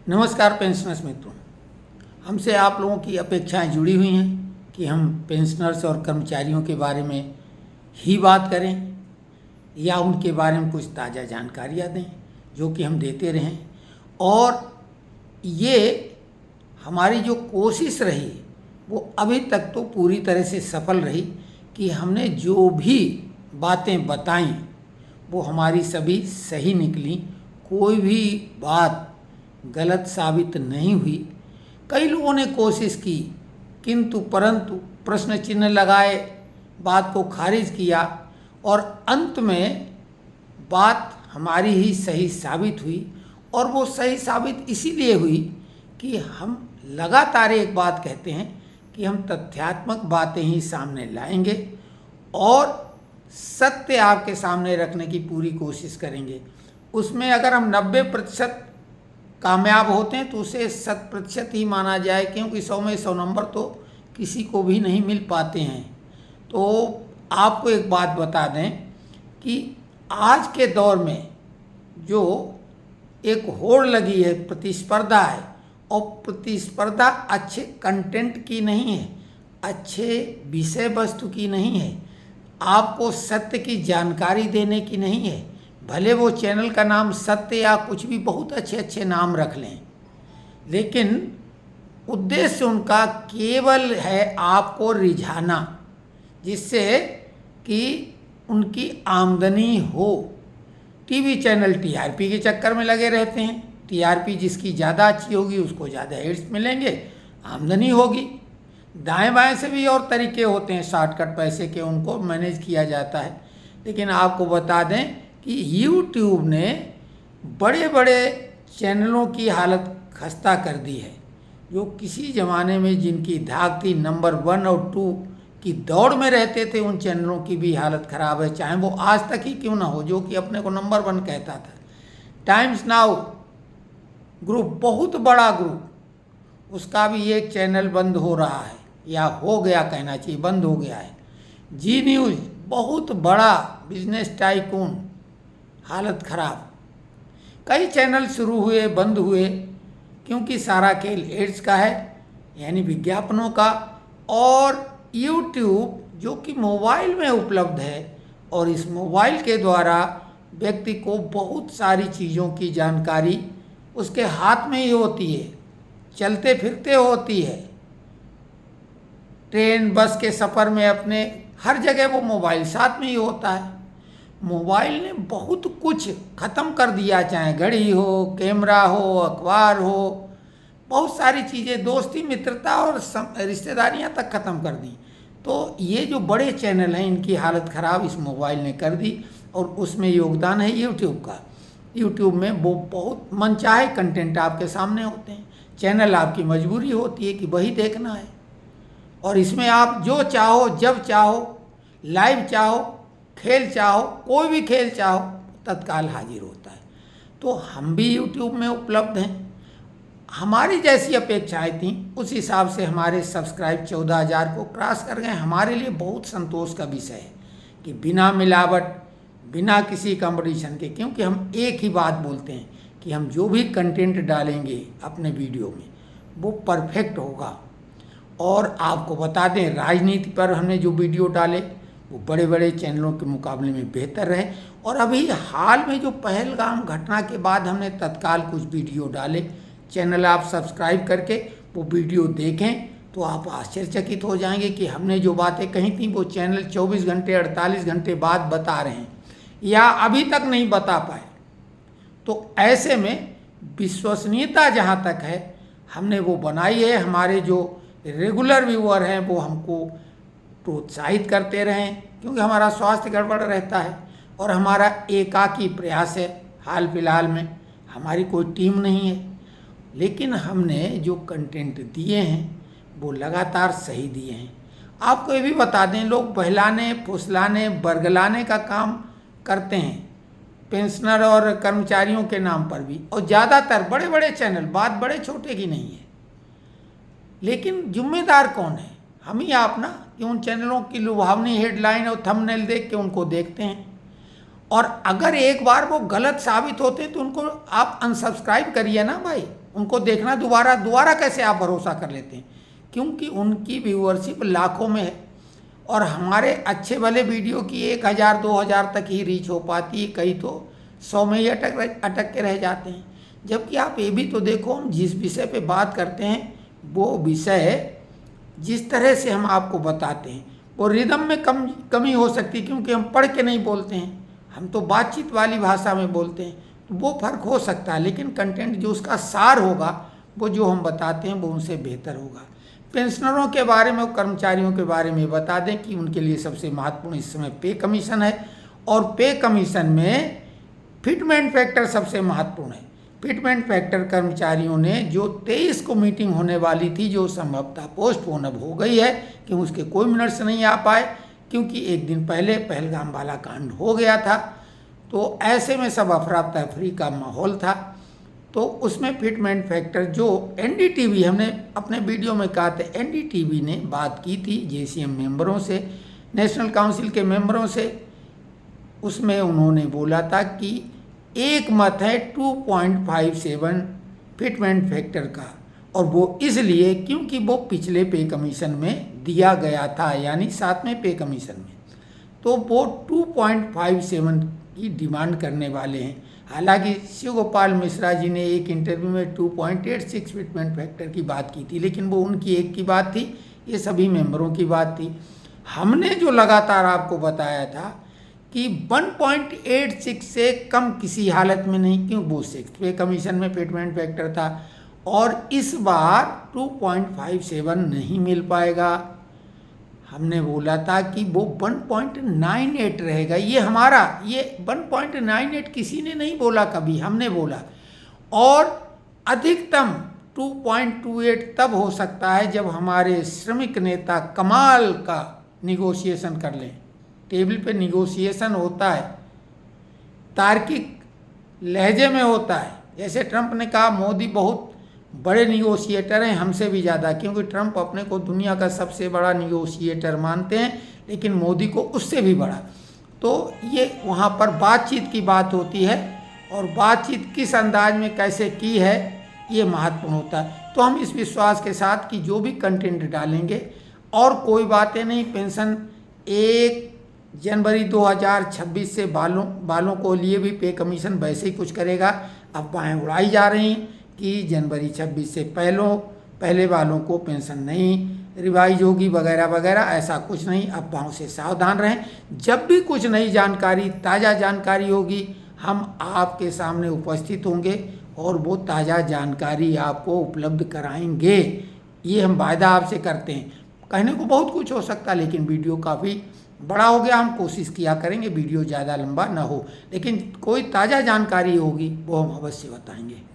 नमस्कार पेंशनर्स मित्रों, हमसे आप लोगों की अपेक्षाएं जुड़ी हुई हैं कि हम पेंशनर्स और कर्मचारियों के बारे में ही बात करें या उनके बारे में कुछ ताज़ा जानकारियां दें, जो कि हम देते रहें। और ये हमारी जो कोशिश रही वो अभी तक तो पूरी तरह से सफल रही कि हमने जो भी बातें बताई वो हमारी सभी सही निकली, कोई भी बात गलत साबित नहीं हुई। कई लोगों ने कोशिश की किंतु परंतु प्रश्न चिन्ह लगाए, बात को खारिज किया और अंत में बात हमारी ही सही साबित हुई। और वो सही साबित इसीलिए हुई कि हम लगातार एक बात कहते हैं कि हम तथ्यात्मक बातें ही सामने लाएंगे और सत्य आपके सामने रखने की पूरी कोशिश करेंगे। उसमें अगर हम 90% कामयाब होते हैं तो उसे 100% ही माना जाए, क्योंकि 100 में 100 नंबर तो किसी को भी नहीं मिल पाते हैं। तो आपको एक बात बता दें कि आज के दौर में जो एक होड़ लगी है, प्रतिस्पर्धा है, और प्रतिस्पर्धा अच्छे कंटेंट की नहीं है, अच्छे विषय वस्तु की नहीं है, आपको सत्य की जानकारी देने की नहीं है। भले वो चैनल का नाम सत्य या कुछ भी बहुत अच्छे अच्छे नाम रख लें, लेकिन उद्देश्य उनका केवल है आपको रिझाना, जिससे कि उनकी आमदनी हो। टीवी चैनल टीआरपी के चक्कर में लगे रहते हैं। टीआरपी जिसकी ज़्यादा अच्छी होगी उसको ज़्यादा एड्स मिलेंगे, आमदनी होगी। दाएं बाएं से भी और तरीके होते हैं शॉर्टकट पैसे के, उनको मैनेज किया जाता है। लेकिन आपको बता दें कि YouTube ने बड़े बड़े चैनलों की हालत खस्ता कर दी है। जो किसी ज़माने में जिनकी धाक थी नंबर 1 और 2 की दौड़ में रहते थे, उन चैनलों की भी हालत ख़राब है, चाहे वो आज तक ही क्यों ना हो, जो कि अपने को नंबर 1 कहता था। टाइम्स नाउ ग्रुप, बहुत बड़ा ग्रुप, उसका भी एक चैनल बंद हो रहा है, या हो गया कहना चाहिए, बंद हो गया है। जी न्यूज़, बहुत बड़ा बिजनेस टाइकून, हालत खराब। कई चैनल शुरू हुए, बंद हुए, क्योंकि सारा खेल एड्स का है, यानी विज्ञापनों का। और YouTube जो कि मोबाइल में उपलब्ध है, और इस मोबाइल के द्वारा व्यक्ति को बहुत सारी चीज़ों की जानकारी उसके हाथ में ही होती है, चलते फिरते होती है। ट्रेन बस के सफ़र में अपने हर जगह वो मोबाइल साथ में ही होता है। मोबाइल ने बहुत कुछ ख़त्म कर दिया, चाहे घड़ी हो, कैमरा हो, अखबार हो, बहुत सारी चीज़ें, दोस्ती मित्रता और रिश्तेदारियां तक ख़त्म कर दी। तो ये जो बड़े चैनल हैं, इनकी हालत ख़राब इस मोबाइल ने कर दी। और उसमें योगदान है YouTube का। YouTube में वो बहुत मनचाहे कंटेंट आपके सामने होते हैं। चैनल आपकी मजबूरी होती है कि वही देखना है, और इसमें आप जो चाहो, जब चाहो, लाइव चाहो, खेल चाहो, कोई भी खेल चाहो, तत्काल हाजिर होता है। तो हम भी YouTube में उपलब्ध हैं। हमारी जैसी अपेक्षाएं थी, उस हिसाब से हमारे सब्सक्राइब 14,000 को क्रॉस कर गए। हमारे लिए बहुत संतोष का विषय है कि बिना मिलावट, बिना किसी कंपटीशन के, क्योंकि हम एक ही बात बोलते हैं कि हम जो भी कंटेंट डालेंगे अपने वीडियो में वो परफेक्ट होगा। और आपको बता दें, राजनीति पर हमने जो वीडियो डाले वो बड़े बड़े चैनलों के मुकाबले में बेहतर रहे। और अभी हाल में जो पहलगाम घटना के बाद हमने तत्काल कुछ वीडियो डाले। चैनल आप सब्सक्राइब करके वो वीडियो देखें तो आप आश्चर्यचकित हो जाएंगे कि हमने जो बातें कही थी वो चैनल 24 घंटे 48 घंटे बाद बता रहे हैं, या अभी तक नहीं बता पाए। तो ऐसे में विश्वसनीयता जहाँ तक है हमने वो बनाई है। हमारे जो रेगुलर व्यूअर हैं वो हमको प्रोत्साहित करते रहें, क्योंकि हमारा स्वास्थ्य गड़बड़ रहता है और हमारा एकाकी प्रयास है। हाल फिलहाल में हमारी कोई टीम नहीं है, लेकिन हमने जो कंटेंट दिए हैं वो लगातार सही दिए हैं। आपको ये भी बता दें, लोग बहलाने, फुसलाने, बरगलाने का काम करते हैं पेंशनर और कर्मचारियों के नाम पर भी, और ज़्यादातर बड़े बड़े चैनल, बात बड़े छोटे की नहीं है। लेकिन जिम्मेदार कौन है? हम ही आप ना, कि उन चैनलों की लुभावनी हेडलाइन और थंबनेल देख के उनको देखते हैं। और अगर एक बार वो गलत साबित होते हैं तो उनको आप अनसब्सक्राइब करिए ना भाई। उनको देखना दोबारा कैसे आप भरोसा कर लेते हैं? क्योंकि उनकी व्यूअरशिप लाखों में है और हमारे अच्छे भले वीडियो की 1000 2000 तक ही रीच हो पाती है, कई तो 100 में ही अटक के रह जाते हैं। जबकि आप ये भी तो देखो, हम जिस विषय पे बात करते हैं वो विषय जिस तरह से हम आपको बताते हैं वो रिदम में कमी हो सकती है, क्योंकि हम पढ़ के नहीं बोलते हैं, हम तो बातचीत वाली भाषा में बोलते हैं, तो वो फर्क हो सकता है। लेकिन कंटेंट जो उसका सार होगा वो जो हम बताते हैं वो उनसे बेहतर होगा। पेंशनरों के बारे में और कर्मचारियों के बारे में बता दें कि उनके लिए सबसे महत्वपूर्ण इस समय पे कमीशन है, और पे कमीशन में फिटमेंट फैक्टर सबसे महत्वपूर्ण है। फिटमेंट फैक्टर कर्मचारियों ने जो 23 को मीटिंग होने वाली थी, जो संभवतः पोस्टपोन अब हो गई है कि उसके कोई मिनट्स नहीं आ पाए, क्योंकि एक दिन पहले पहलगाम वाला कांड हो गया था, तो ऐसे में सब अफरा तफरी का माहौल था। तो उसमें फिटमेंट फैक्टर जो एनडीटीवी, हमने अपने वीडियो में कहा था, एनडीटीवी ने बात की थी जेसीएम मेंबरों से, नेशनल काउंसिल के मेंबरों से, उसमें उन्होंने बोला था कि एक मत है 2.57 फिटमेंट फैक्टर का, और वो इसलिए क्योंकि वो पिछले पे कमीशन में दिया गया था, यानी 7वें पे कमीशन में, तो वो 2.57 की डिमांड करने वाले हैं। हालांकि शिव गोपाल मिश्रा जी ने एक इंटरव्यू में 2.86 फिटमेंट फैक्टर की बात की थी, लेकिन वो उनकी एक की बात थी, ये सभी मेंबरों की बात थी। हमने जो लगातार आपको बताया था कि 1.86 से कम किसी हालत में नहीं, क्यों वो 6th पे कमीशन में फिटमेंट फैक्टर था, और इस बार 2.57 नहीं मिल पाएगा। हमने बोला था कि वो 1.98 रहेगा। ये 1.98 किसी ने नहीं बोला कभी, हमने बोला। और अधिकतम 2.28 तब हो सकता है जब हमारे श्रमिक नेता कमाल का निगोशिएशन कर लें। टेबल पे निगोशिएशन होता है, तार्किक लहजे में होता है। जैसे ट्रंप ने कहा मोदी बहुत बड़े निगोशिएटर हैं, हमसे भी ज़्यादा, क्योंकि ट्रंप अपने को दुनिया का सबसे बड़ा निगोशिएटर मानते हैं, लेकिन मोदी को उससे भी बड़ा। तो ये वहाँ पर बातचीत की बात होती है, और बातचीत किस अंदाज में कैसे की है ये महत्वपूर्ण होता है। तो हम इस विश्वास के साथ कि जो भी कंटेंट डालेंगे और कोई बातें नहीं, पेंशन 1 जनवरी 2026 से बालों को लिए भी पे कमीशन वैसे ही कुछ करेगा। अफवाहें उड़ाई जा रही कि जनवरी 26 से पहले वालों को पेंशन नहीं रिवाइज होगी वगैरह वगैरह, ऐसा कुछ नहीं। अफवाहों से सावधान रहें। जब भी कुछ नई जानकारी, ताज़ा जानकारी होगी, हम आपके सामने उपस्थित होंगे और वो ताज़ा जानकारी आपको उपलब्ध कराएंगे। ये हम वायदा आपसे करते हैं। कहने को बहुत कुछ हो सकता है, लेकिन वीडियो काफ़ी बड़ा हो गया। हम कोशिश किया करेंगे वीडियो ज़्यादा लंबा ना हो, लेकिन कोई ताज़ा जानकारी होगी वो हम अवश्य बताएंगे।